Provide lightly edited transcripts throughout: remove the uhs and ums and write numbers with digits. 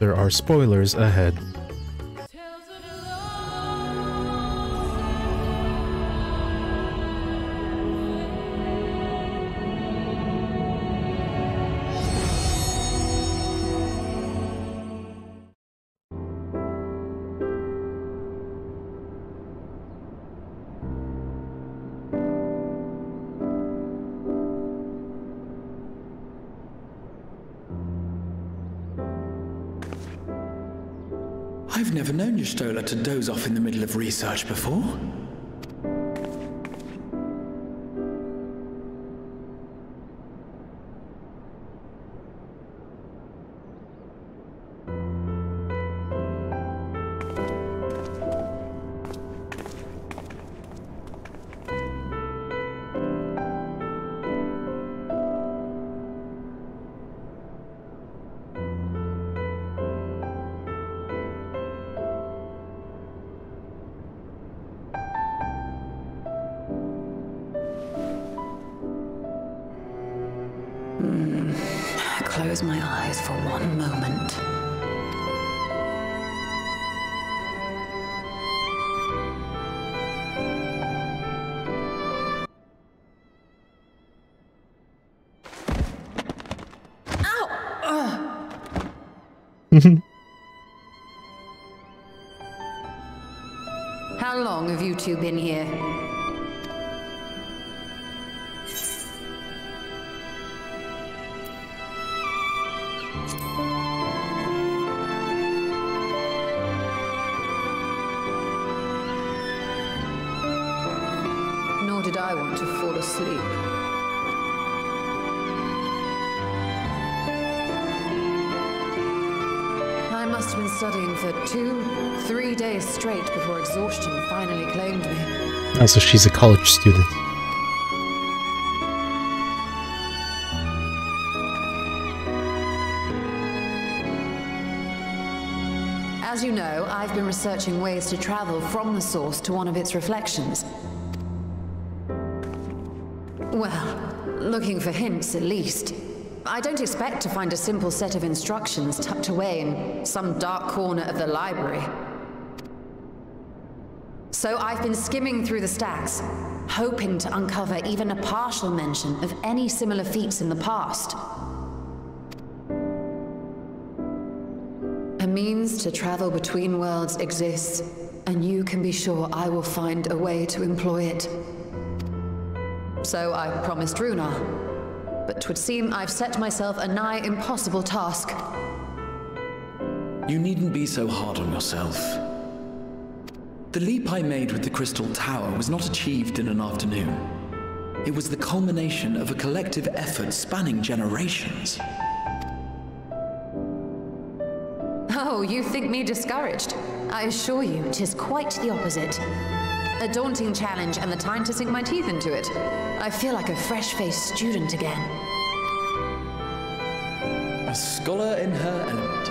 There are spoilers ahead. I've never known your Stola to doze off in the middle of research before. Close my eyes for one moment. Ow! How long have you two been here? Nor did I want to fall asleep. I must have been studying for 2-3 days straight before exhaustion finally claimed me. Oh, so she's a college student. As you know, I've been researching ways to travel from the source to one of its reflections. Well, looking for hints at least. I don't expect to find a simple set of instructions tucked away in some dark corner of the library. So I've been skimming through the stacks, hoping to uncover even a partial mention of any similar feats in the past. A means to travel between worlds exists, and you can be sure I will find a way to employ it. So I promised Runar, but 'twould seem I've set myself a nigh impossible task. You needn't be so hard on yourself. The leap I made with the Crystal Tower was not achieved in an afternoon. It was the culmination of a collective effort spanning generations. Oh, you think me discouraged? I assure you, 'tis quite the opposite. A daunting challenge and the time to sink my teeth into it. I feel like a fresh-faced student again. A scholar in her element.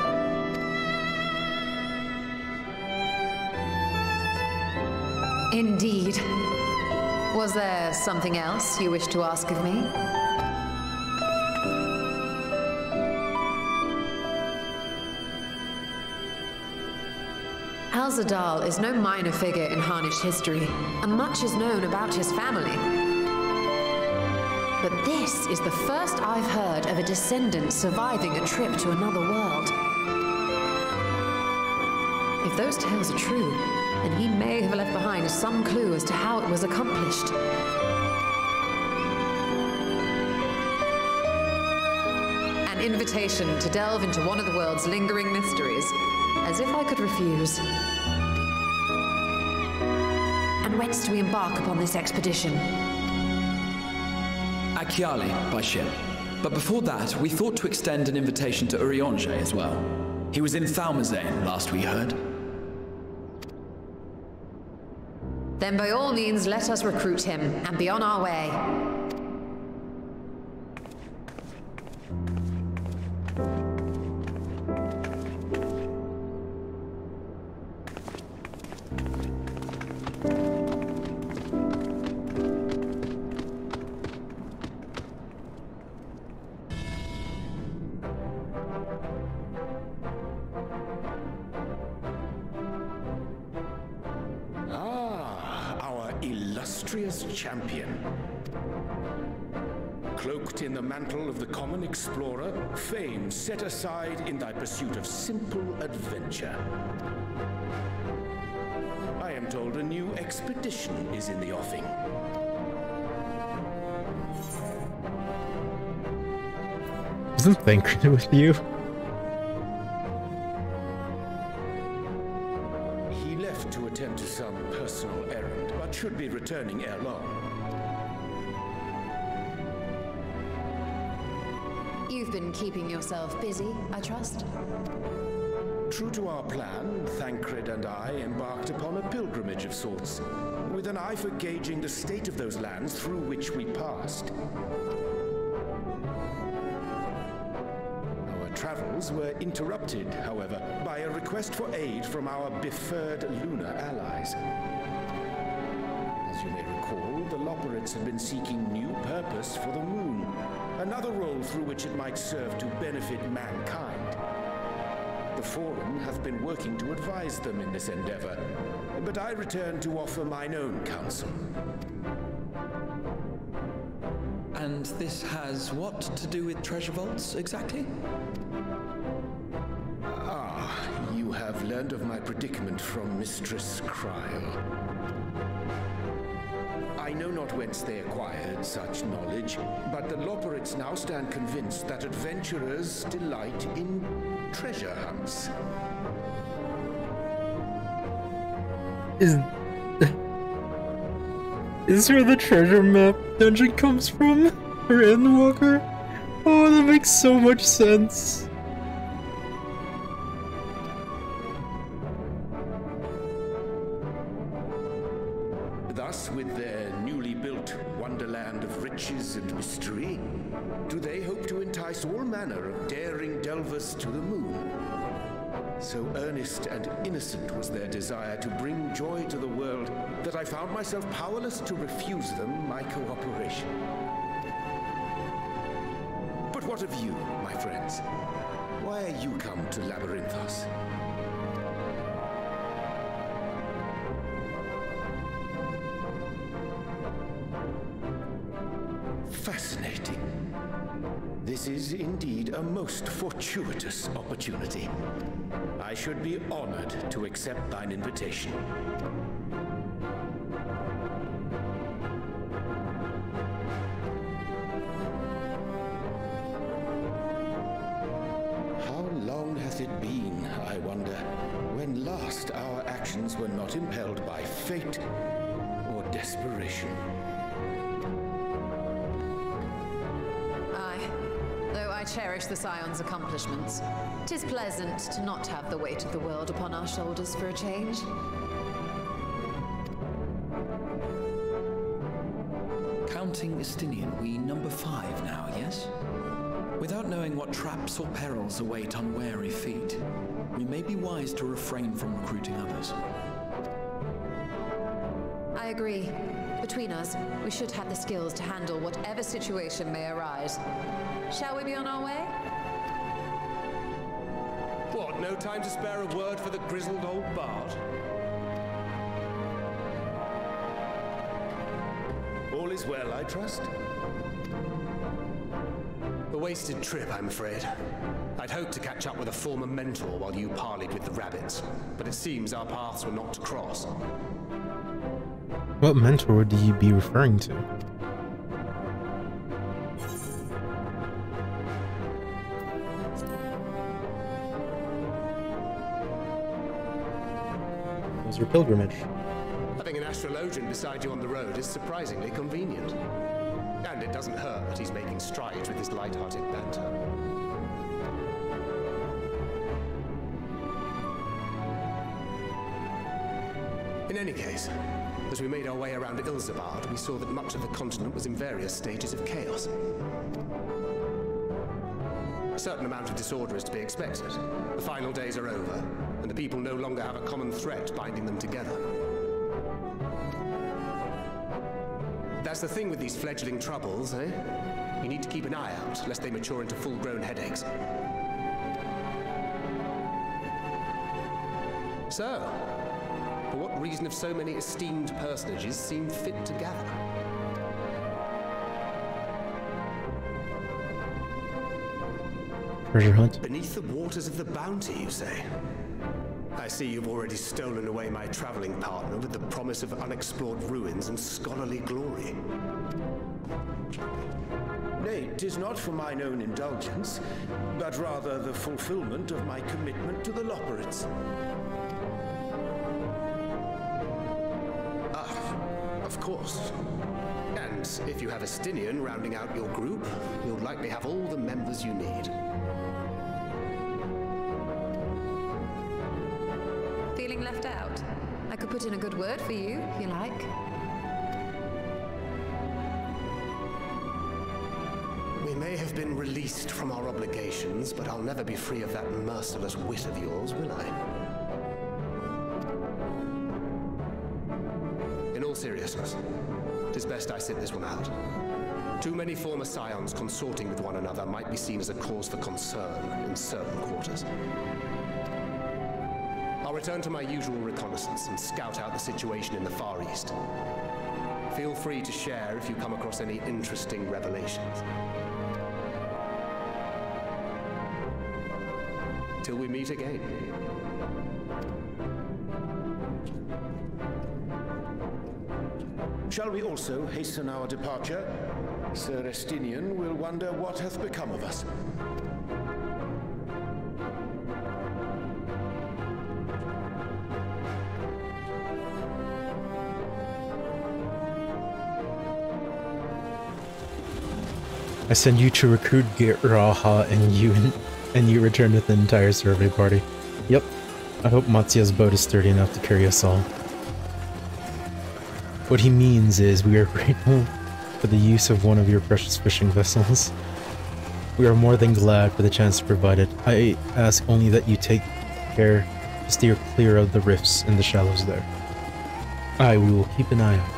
Indeed. Was there something else you wish to ask of me? Al-Zadal is no minor figure in Harnish history, and much is known about his family. But this is the first I've heard of a descendant surviving a trip to another world. If those tales are true, then he may have left behind some clue as to how it was accomplished. An invitation to delve into one of the world's lingering mysteries. As if I could refuse. And whence do we embark upon this expedition? Akyali, by ship. But before that, we thought to extend an invitation to Urianger as well. He was in Thalmazane, last we heard. Then by all means, let us recruit him and be on our way. illustrious champion. Cloaked in the mantle of the common explorer, fame set aside in thy pursuit of simple adventure. I am told a new expedition is in the offing. Isn't Thancred with you? He left to attend to some personal errand, but should be returning ere long. You've been keeping yourself busy, I trust? True to our plan, Thancred and I embarked upon a pilgrimage of sorts, with an eye for gauging the state of those lands through which we passed. Our travels were interrupted, however, by a request for aid from our befurred lunar allies. As you may recall, the Loperites have been seeking new purpose for the moon, another role through which it might serve to benefit mankind. The Forum hath been working to advise them in this endeavor, but I return to offer mine own counsel. And this has what to do with treasure vaults, exactly? Ah, you have learned of my predicament from Mistress Cryle. I know not whence they acquired such knowledge, but the Loperites now stand convinced that adventurers delight in treasure hunts. Is this where the treasure map dungeon comes from? Or Endwalker? Oh, that makes so much sense. Thus, with their newly built wonderland of riches and mystery, do they hope to entice all manner of daring delvers to the moon. So earnest and innocent was their desire to bring joy to the world that I found myself powerless to refuse them my cooperation. But what of you, my friends? Why are you come to Labyrinthos? Fascinating. This is indeed a most fortuitous opportunity. I should be honored to accept thine invitation. How long hath it been, I wonder, when last our actions were not impelled by fate or desperation? I cherish the Scion's accomplishments. 'Tis pleasant to not have the weight of the world upon our shoulders for a change. Counting Estinian, we number 5 now, yes? Without knowing what traps or perils await unwary feet, we may be wise to refrain from recruiting others. I agree. Between us, we should have the skills to handle whatever situation may arise. Shall we be on our way? What, no time to spare a word for the grizzled old bard? All is well, I trust? A wasted trip, I'm afraid. I'd hoped to catch up with a former mentor while you parleyed with the rabbits, but it seems our paths were not to cross. What mentor would he be referring to? It was your pilgrimage. Having an astrologian beside you on the road is surprisingly convenient. And it doesn't hurt that he's making strides with his light-hearted banter. In any case, as we made our way around Ilzabard, we saw that much of the continent was in various stages of chaos. A certain amount of disorder is to be expected. The final days are over, and the people no longer have a common threat binding them together. That's the thing with these fledgling troubles, eh? You need to keep an eye out, lest they mature into full-grown headaches. So, For what reason have so many esteemed personages seemed fit to gather? Treasure hunt? Beneath the waters of the Bounty, you say? I see you've already stolen away my traveling partner with the promise of unexplored ruins and scholarly glory. Nay, 'tis not for mine own indulgence, but rather the fulfillment of my commitment to the Loporrits. Ah, of course. And if you have a Stinian rounding out your group, you'll likely have all the members you need. Feeling left out? I could put in a good word for you, if you like. We may have been released from our obligations, but I'll never be free of that merciless wit of yours, will I? In all seriousness, it is best I sit this one out. Too many former scions consorting with one another might be seen as a cause for concern in certain quarters. I'll return to my usual reconnaissance and scout out the situation in the Far East. Feel free to share if you come across any interesting revelations. Till we meet again. Shall we also hasten our departure? Sir Estinian will wonder what hath become of us. I send you to recruit Giraha and you return with the entire survey party. Yep. I hope Matsuya's boat is sturdy enough to carry us all. What he means is we are grateful for the use of one of your precious fishing vessels. We are more than glad for the chance to provide it. I ask only that you take care to steer clear of the rifts in the shallows there. We will keep an eye out.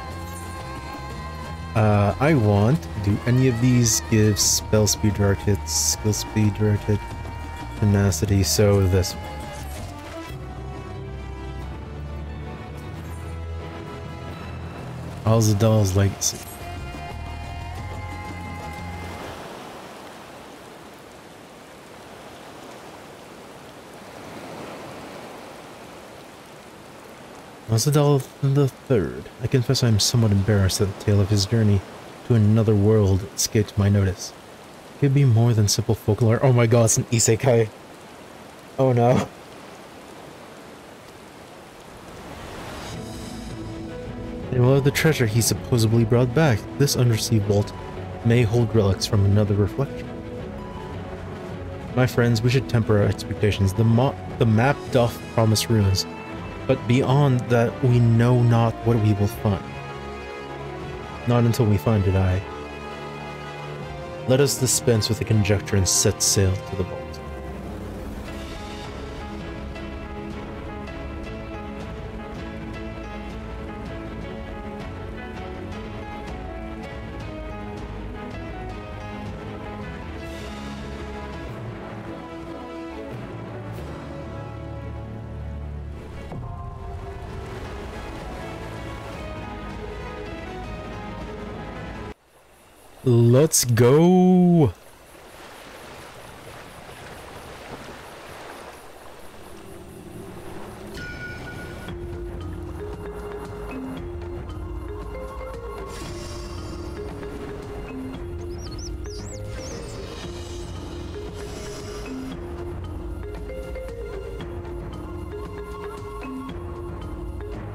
I want, do any of these give spell speed direct hits, skill speed direct hit, tenacity, so this one. Alzadal's Legacy. Alzadal the Third. I confess I am somewhat embarrassed that the tale of his journey to another world escaped my notice. It could be more than simple folklore. Oh my god, it's an isekai. Oh no. They will have the treasure he supposedly brought back. This undersea vault may hold relics from another reflection. My friends, we should temper our expectations. The map doth promise ruins, but beyond that we know not what we will find. Not until we find it, Let us dispense with the conjecture and set sail to the vault. Let's go!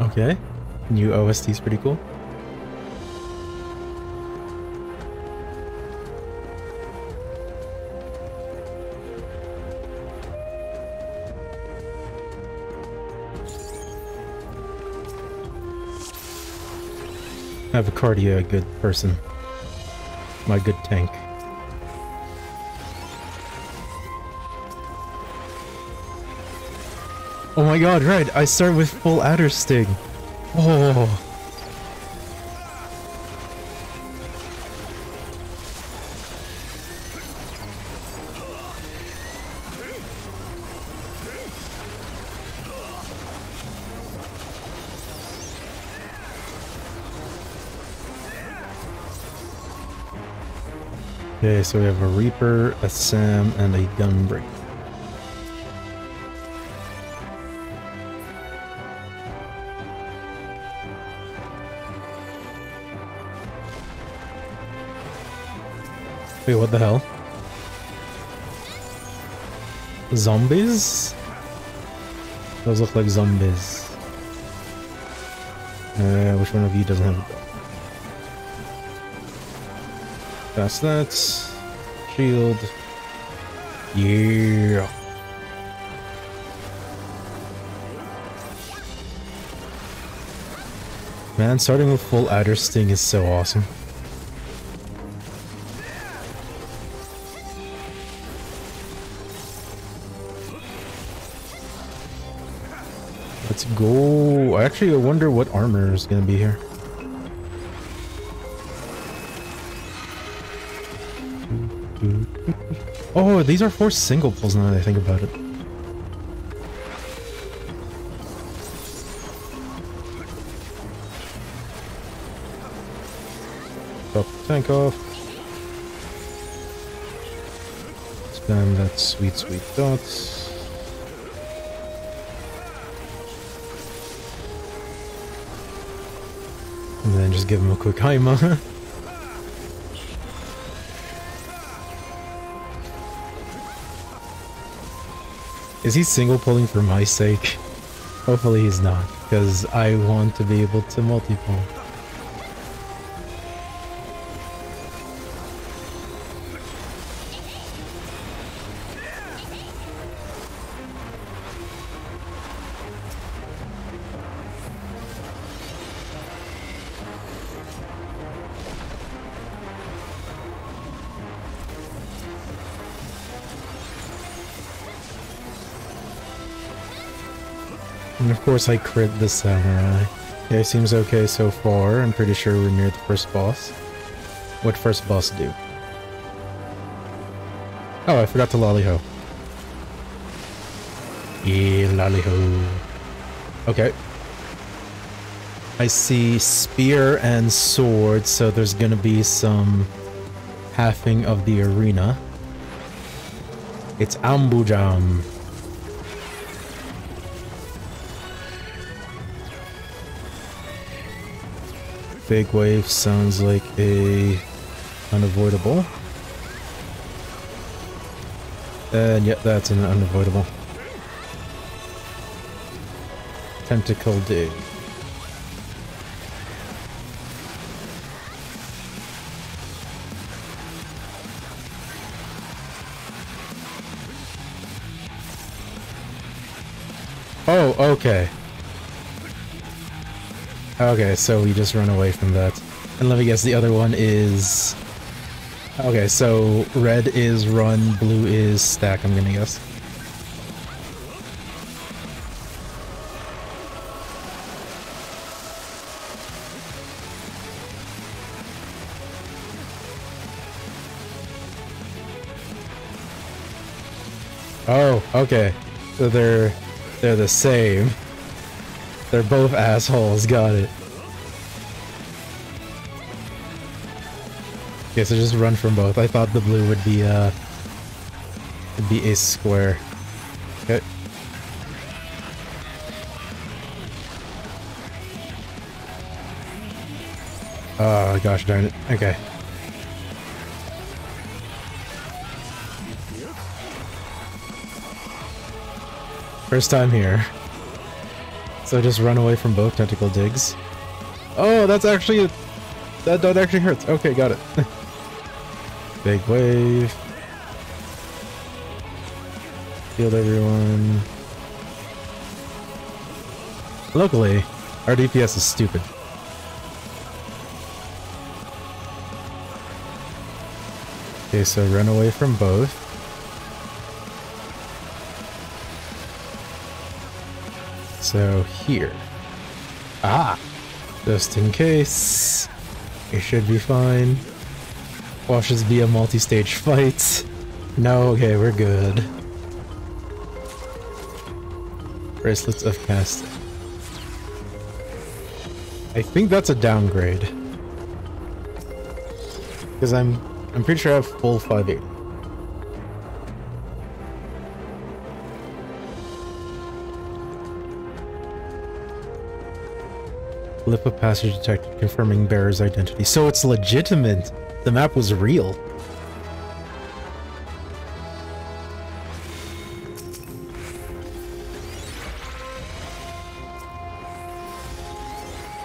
Okay, new OST is pretty cool. Avocardia, a good person. My good tank. Oh my god, right, I start with full adder sting. Oh. Okay, so we have a Reaper, a Sam, and a Gunbreaker. Wait, what the hell? Zombies? Those look like zombies. Which one of you doesn't have a gun? That's that. Shield. Yeah. Man, starting with full Adder Sting is so awesome. Let's go. Actually, I wonder what armor is gonna be here. Oh, these are 4 single pulls now that I think about it. Drop the tank off. Spam that sweet, sweet dot. And then just give him a quick Haima. Is he single pulling for my sake? Hopefully he's not, because I want to be able to multi-pull. And of course I crit the samurai. Yeah, seems okay so far. I'm pretty sure we're near the first boss. What first boss do? Oh, I forgot to lolly-ho. Yeah, lolly-ho. Okay. I see spear and sword, so there's gonna be some halving of the arena. It's Ambujam. Big wave sounds like a unavoidable. And yep, that's an unavoidable. Tentacle dig. Oh, okay. Okay, so we just run away from that. And let me guess, the other one is... Okay, so red is run, blue is stack, I'm gonna guess. Oh, okay. So they're the same. They're both assholes, got it. Okay, so just run from both. I thought the blue would be a square. Okay. Oh gosh darn it. Okay. First time here. So just run away from both tentacle digs. Oh, that's actually that actually hurts. Okay, got it. Big wave. Healed everyone. Luckily, our DPS is stupid. Okay, so run away from both. So here. Ah! Just in case. It should be fine. Watch this be a multi-stage fight. No, okay, we're good. Bracelets of casting. I think that's a downgrade. Because I'm I'm pretty sure I have full 580. Lip of passage detected, confirming bearer's identity. So it's legitimate. The map was real.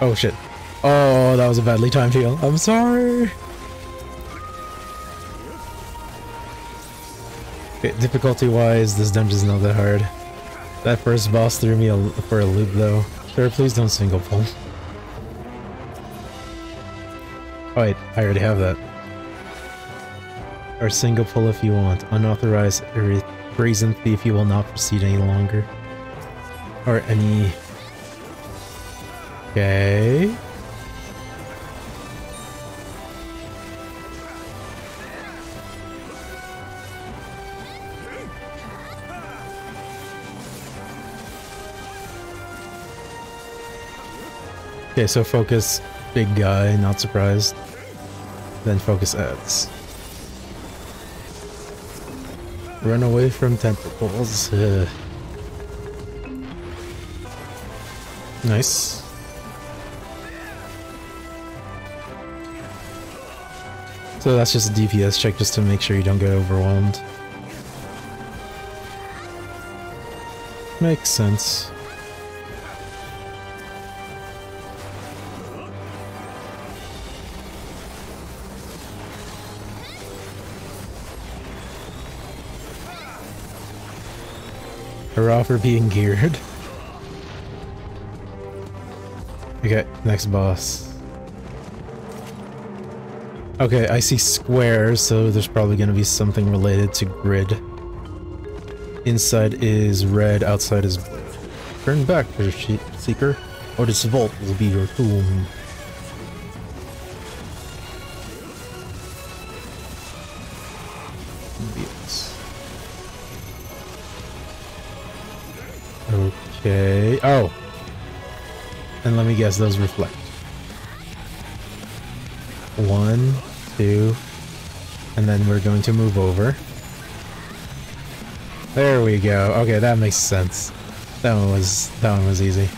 Oh shit. Oh, that was a badly timed heal. I'm sorry. Okay, difficulty-wise, this dungeon's not that hard. That first boss threw me for a loop though. Sir, please don't single pull. Oh wait, I already have that. Or single pull if you want. Unauthorized brazen thief, you will not proceed any longer. Or any... Okay... Okay, so focus big guy, not surprised. Then focus ads. Run away from tentacles. Nice. So that's just a DPS check just to make sure you don't get overwhelmed. Makes sense. Hurrah for being geared. Okay, next boss. Okay, I see squares, so there's probably gonna be something related to grid. Inside is red, outside is blue. Turn back, Seeker, or this vault will be your tomb. Okay. Oh! And let me guess, those reflect. 1, 2, and then we're going to move over. There we go. Okay, that makes sense. That one was easy.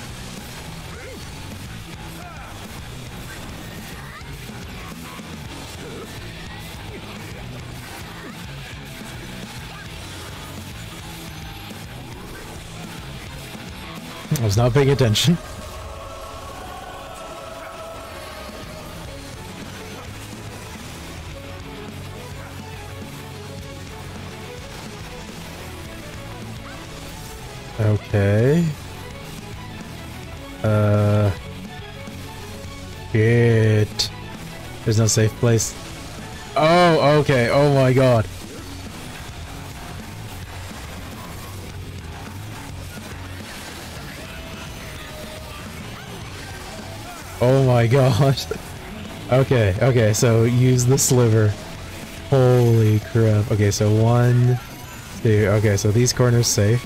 I was not paying attention. Okay. Shit. There's no safe place. Oh, okay. Oh my god. Oh my god. Okay, okay, so use the sliver. Holy crap. Okay, so 1, 2. Okay, so these corners safe.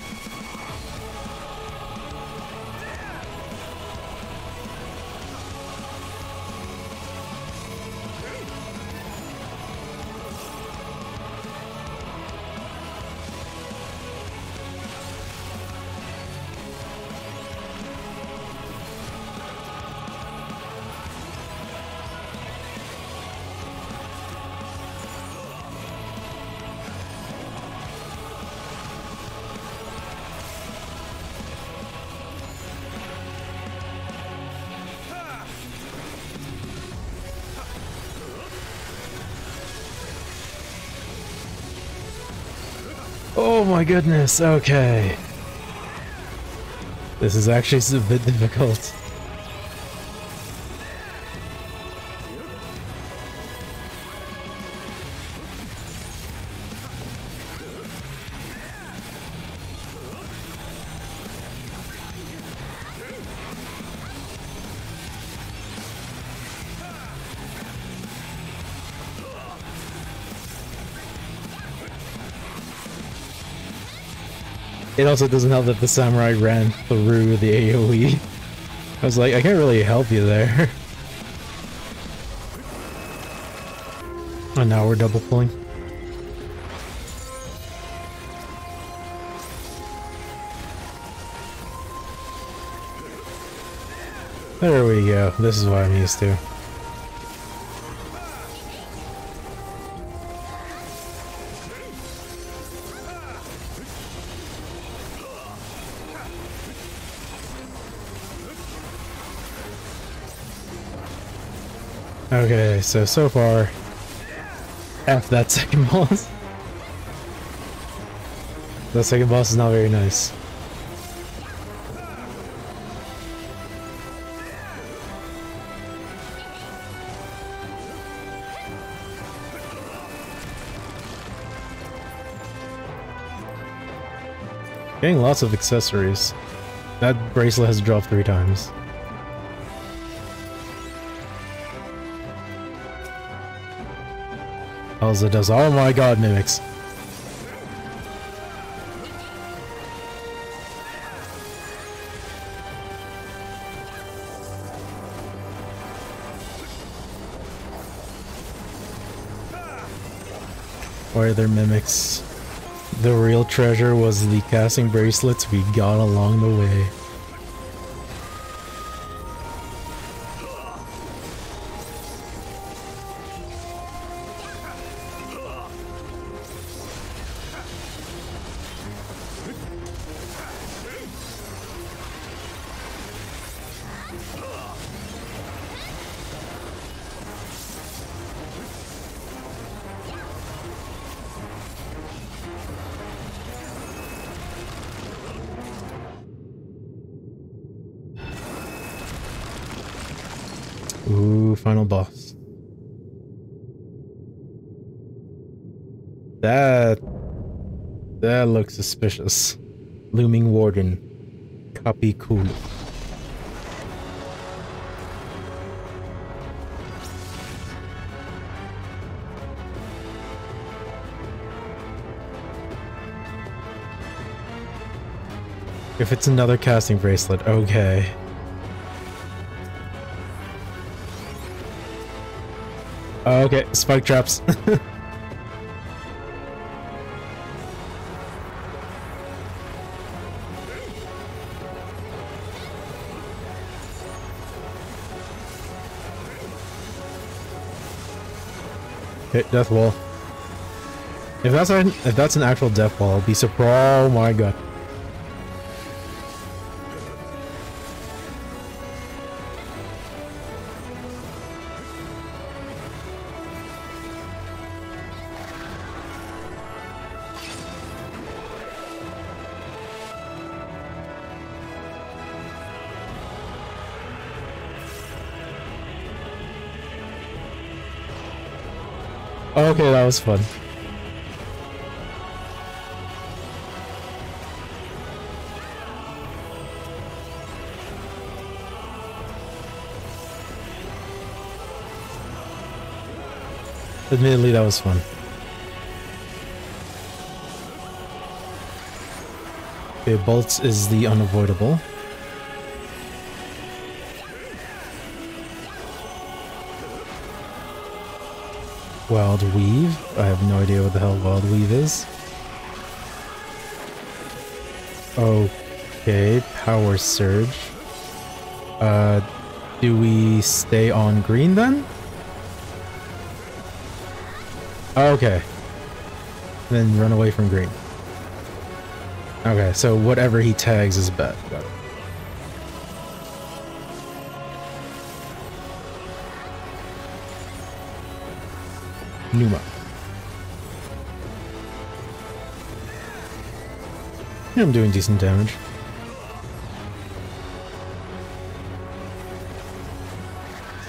Oh my goodness, okay. This is actually a bit difficult. It also doesn't help that the samurai ran through the AoE. I was like, I can't really help you there. And now we're double pulling. There we go. This is what I'm used to. Okay, so far, F that second boss. That second boss is not very nice. Getting lots of accessories. That bracelet has dropped 3 times. Elsa does. Oh my god, mimics. Why are there mimics? The real treasure was the casting bracelets we got along the way. Ooh, final boss. That looks suspicious. Looming Warden. Copy cool. If it's another casting bracelet, okay. Okay, spike traps. Hit death wall. If that's an actual death wall, I'll be surprised. Oh my god. Okay, that was fun. Admittedly, that was fun. Okay, bolts is the unavoidable. Wild Weave. I have no idea what the hell Wild Weave is. Okay, Power Surge. Do we stay on green then? Okay. Then run away from green. Okay, so whatever he tags is bad. Got it. Numa. Yeah, I'm doing decent damage.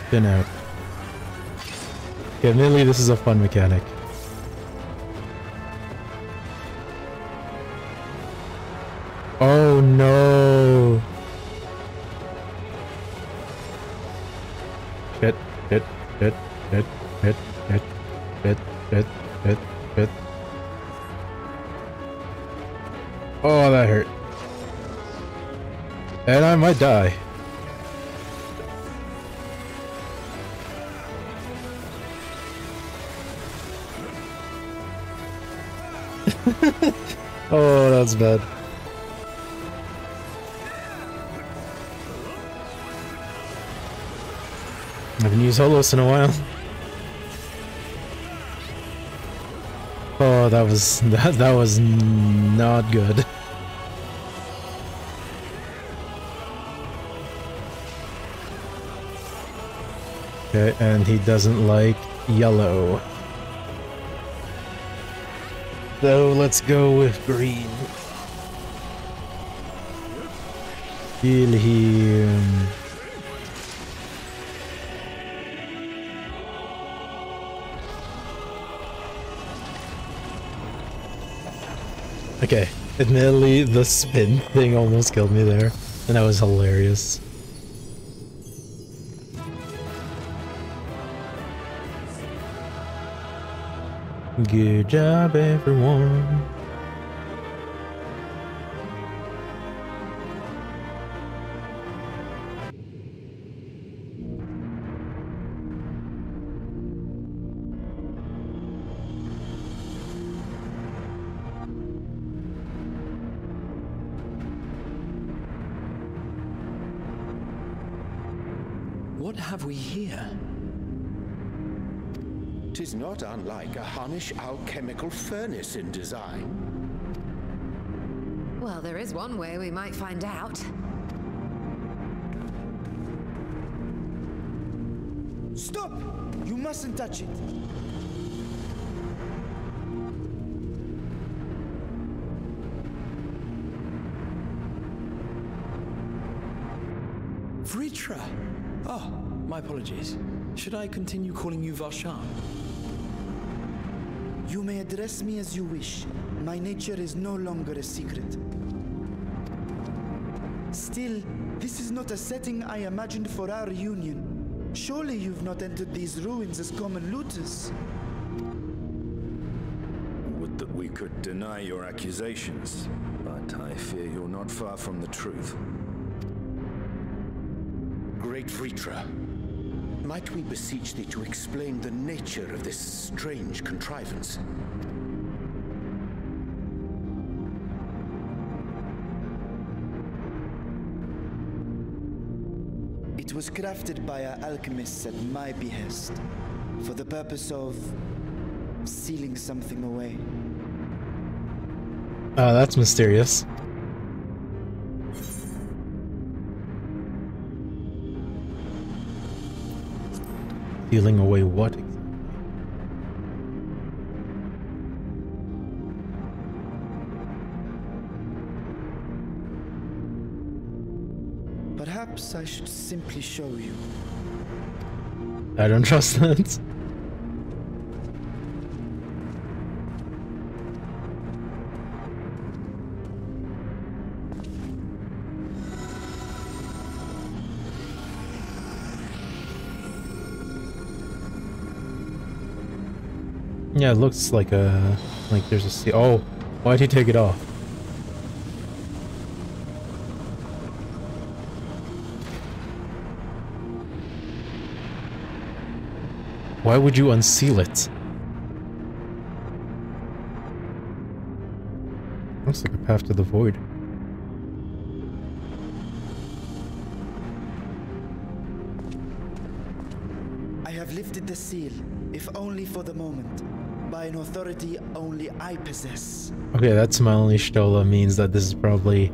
Spin out. Yeah, admittedly, this is a fun mechanic. Oh no! Hit, hit, hit, hit, hit, hit. Hit. Oh, that hurt. And I might die. Oh, that's bad. I haven't used Holos in a while. Oh, that was not good. Okay, and he doesn't like yellow. So let's go with green. Kill him. Okay, admittedly, the spin thing almost killed me there, and that was hilarious. Good job, everyone. What have we here? 'Tis not unlike a Hunnish alchemical furnace in design. Well, there is one way we might find out. Stop! You mustn't touch it. Vritra! Oh, my apologies. Should I continue calling you Varshan? You may address me as you wish. My nature is no longer a secret. Still, this is not a setting I imagined for our union. Surely you've not entered these ruins as common looters. Would that we could deny your accusations, but I fear you're not far from the truth. Great Vritra, might we beseech thee to explain the nature of this strange contrivance? It was crafted by our alchemists at my behest, for the purpose of sealing something away. Oh, that's mysterious. Sealing away what exactly? Perhaps I should simply show you. I don't trust that. Yeah, it looks like there's a sea. Oh, why'd he take it off? Why would you unseal it? Looks like a path to the void. I have lifted the seal, if only for the moment, by an authority only I possess. Okay, that smiley Stola means that this is probably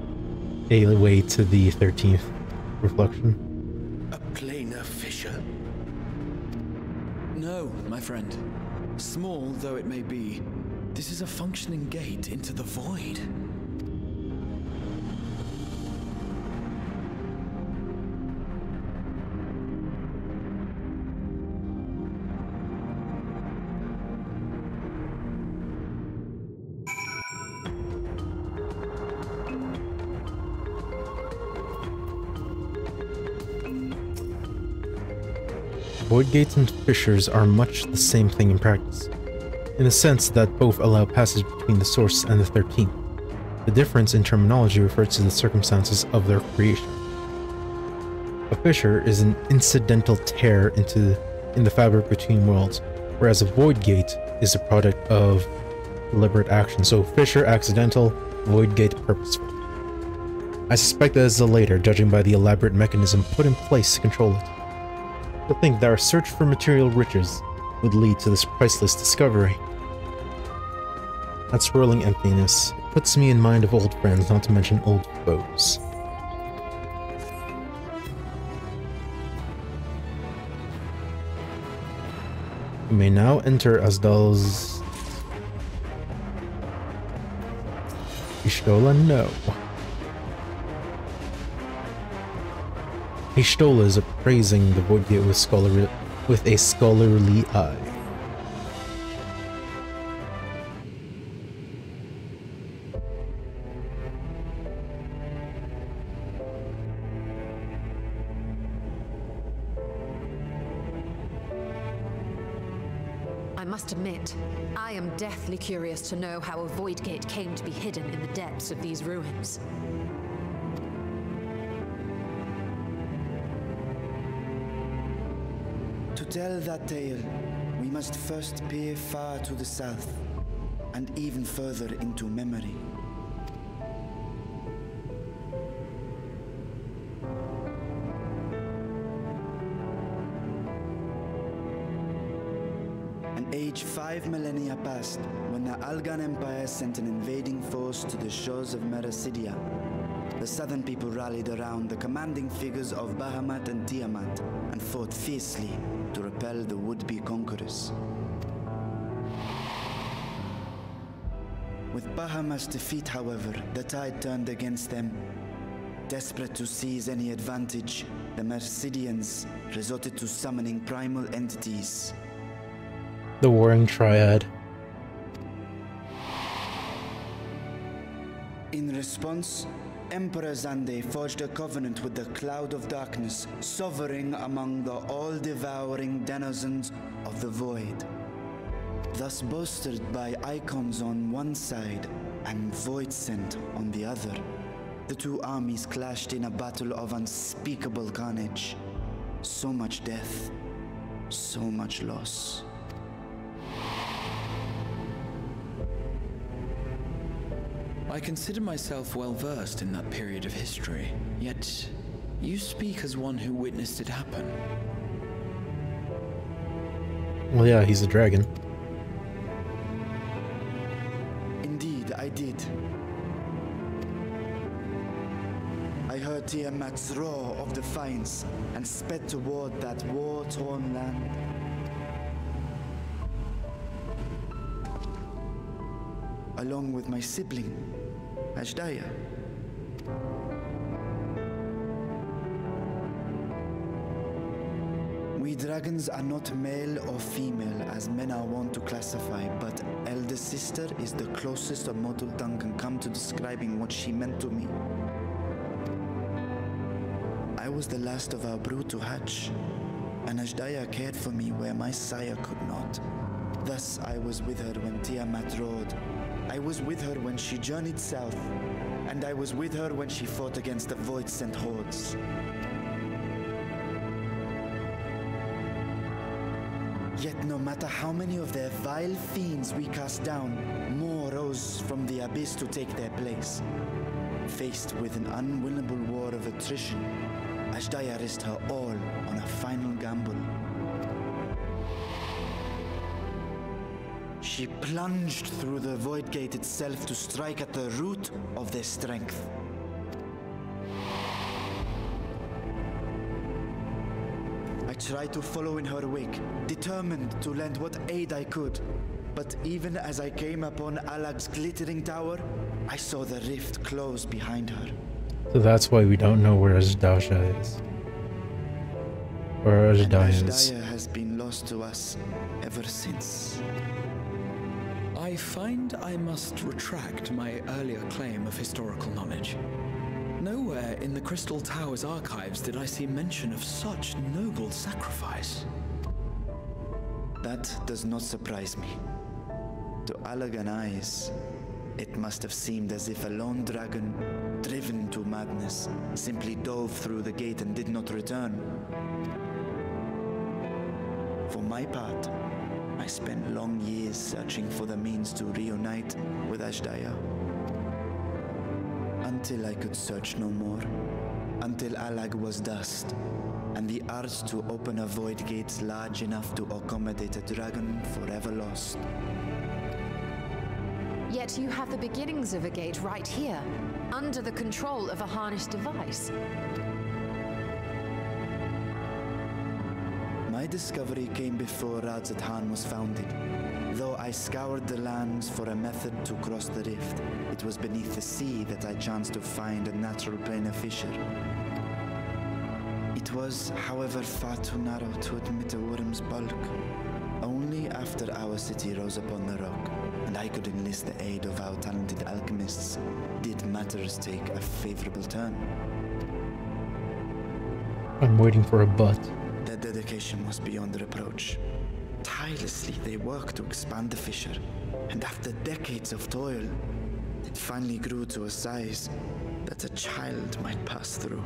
a way to the 13th reflection. A planar fissure? No, my friend. Small though it may be, this is a functioning gate into the void. Void gates and fissures are much the same thing in practice, in the sense that both allow passage between the source and the 13th. The difference in terminology refers to the circumstances of their creation. A fissure is an incidental tear in the fabric between worlds, whereas a void gate is a product of deliberate action. So fissure, accidental, Void Gate purposeful. I suspect that is the later, judging by the elaborate mechanism put in place to control it. To think that our search for material riches would lead to this priceless discovery. That swirling emptiness puts me in mind of old friends, not to mention old foes. We may now enter Asdal's... Ishtola? No. Ishtola is appraising the Void Gate with a scholarly eye. I must admit, I am deathly curious to know how a Void Gate came to be hidden in the depths of these ruins. To tell that tale, we must first peer far to the south, and even further into memory. An age 5 millennia passed when the Algan Empire sent an invading force to the shores of Mericidia. The southern people rallied around the commanding figures of Bahamut and Tiamat and fought fiercely to repel the would-be conquerors. With Bahamut's defeat, however, the tide turned against them. Desperate to seize any advantage, the Mercidians resorted to summoning primal entities. The Warring Triad. In response, Emperor Zande forged a covenant with the Cloud of Darkness, sovereign among the all-devouring denizens of the Void. Thus bolstered by icons on one side and Void Scent on the other, the two armies clashed in a battle of unspeakable carnage. So much death, so much loss. I consider myself well versed in that period of history, yet you speak as one who witnessed it happen. Well, yeah, he's a dragon. Indeed, I did. I heard Tiamat's roar of defiance and sped toward that war-torn land. Along with my sibling, Ashdaya. We dragons are not male or female as men are wont to classify, but elder sister is the closest a mortal tongue can come to describing what she meant to me. I was the last of our brood to hatch, and Ashdaya cared for me where my sire could not. Thus I was with her when Tiamat roared. I was with her when she journeyed south, and I was with her when she fought against the Void-sent hordes. Yet no matter how many of their vile fiends we cast down, more rose from the abyss to take their place. Faced with an unwinnable war of attrition, Ashdaya risked her all on a final gamble. She plunged through the Void Gate itself to strike at the root of their strength. I tried to follow in her wake, determined to lend what aid I could. But even as I came upon Alag's glittering tower, I saw the rift close behind her. So that's why we don't know where Ashdaya is. Where Ashdaya is. Ashdaya has been lost to us ever since. I find I must retract my earlier claim of historical knowledge. Nowhere in the Crystal Tower's archives did I see mention of such noble sacrifice. That does not surprise me. To Alagan eyes, it must have seemed as if a lone dragon, driven to madness, simply dove through the gate and did not return. For my part, I spent long years searching for the means to reunite with Ashdaya. Until I could search no more. Until Alag was dust. And the urge to open a void gate large enough to accommodate a dragon forever lost. Yet you have the beginnings of a gate right here, under the control of a harnessed device. My discovery came before Radzat was founded. Though I scoured the lands for a method to cross the rift, it was beneath the sea that I chanced to find a natural planar fissure. It was, however, far too narrow to admit a worm's bulk. Only after our city rose upon the rock, and I could enlist the aid of our talented alchemists, did matters take a favorable turn. I'm waiting for a but. Their dedication was beyond reproach. Tirelessly they worked to expand the fissure, and after decades of toil, it finally grew to a size that a child might pass through.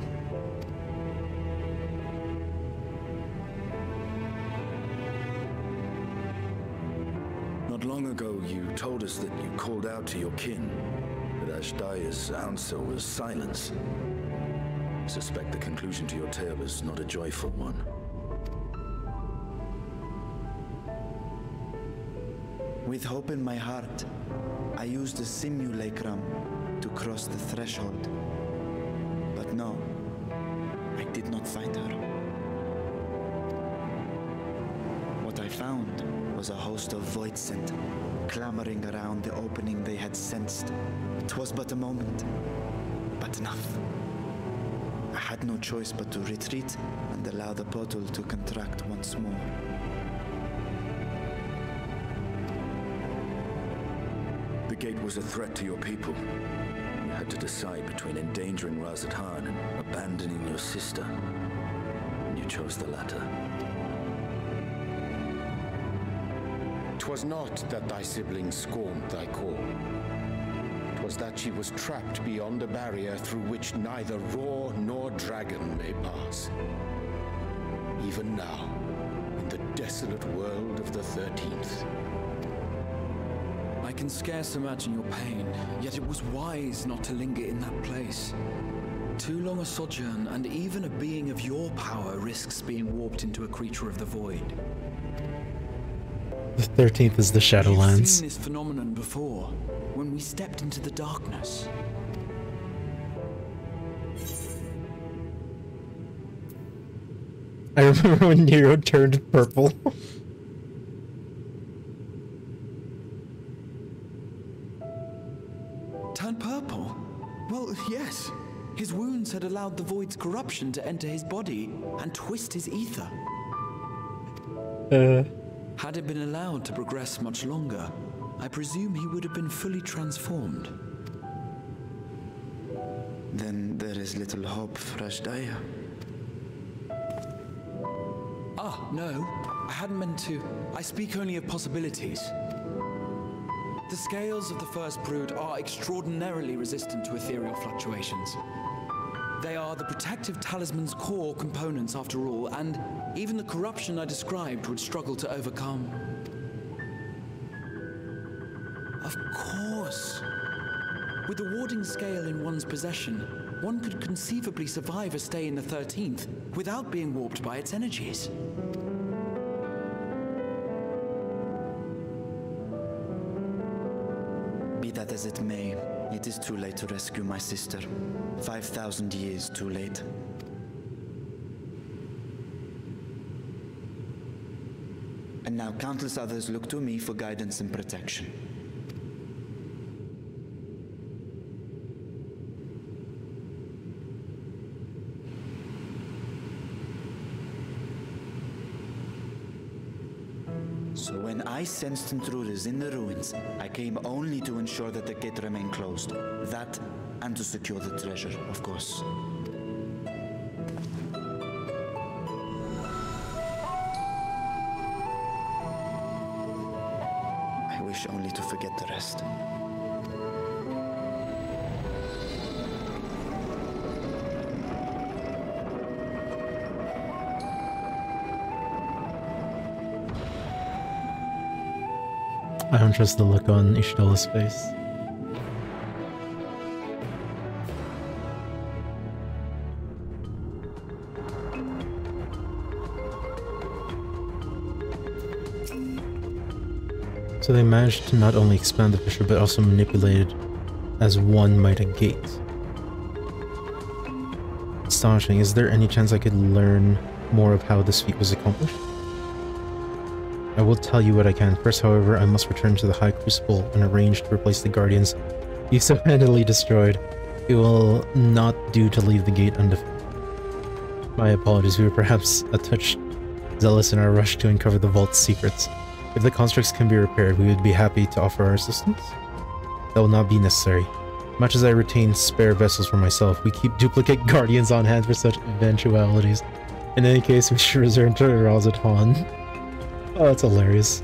Not long ago, you told us that you called out to your kin, but Ashdaya's answer was silence. I suspect the conclusion to your tale is not a joyful one. With hope in my heart, I used the simulacrum to cross the threshold. But no, I did not find her. What I found was a host of void scent, clamoring around the opening they had sensed. 'Twas but a moment, but enough. I had no choice but to retreat and allow the portal to contract once more. The gate was a threat to your people. You had to decide between endangering Razathan and abandoning your sister. And you chose the latter. 'Twas not that thy siblings scorned thy call. 'Twas that she was trapped beyond a barrier through which neither roar nor dragon may pass. Even now, in the desolate world of the 13th. I can scarce imagine your pain, yet it was wise not to linger in that place. Too long a sojourn, and even a being of your power risks being warped into a creature of the void. The 13th is the You've Shadowlands. seen this phenomenon before, when we stepped into the darkness. I remember when Nero turned purple. Turned purple? Well, yes. His wounds had allowed the void's corruption to enter his body and twist his ether. Had it been allowed to progress much longer, I presume he would have been fully transformed. Then there is little hope for Ashdaya. Ah, no. I hadn't meant to. I speak only of possibilities. The scales of the first brood are extraordinarily resistant to ethereal fluctuations. They are the protective talisman's core components after all, and even the corruption I described would struggle to overcome. Of course. With the warding scale in one's possession, one could conceivably survive a stay in the 13th without being warped by its energies. Be that as it may, it is too late to rescue my sister. 5,000 years too late. And now countless others look to me for guidance and protection. So when I sensed intruders in the ruins, I came only to ensure that the gate remained closed. That, and to secure the treasure, of course. I wish only to forget the rest. I don't trust the look on Ishtola's face. So they managed to not only expand the fissure, but also manipulate it as one might a gate. Astonishing. Is there any chance I could learn more of how this feat was accomplished? I will tell you what I can. First, however, I must return to the High Crucible and arrange to replace the guardians you so handily destroyed. It will not do to leave the gate undefended. My apologies, we were perhaps a touch zealous in our rush to uncover the vault's secrets. If the constructs can be repaired, we would be happy to offer our assistance. That will not be necessary. Much as I retain spare vessels for myself, we keep duplicate guardians on hand for such eventualities. In any case, we should return to Rozatan. Oh, that's hilarious.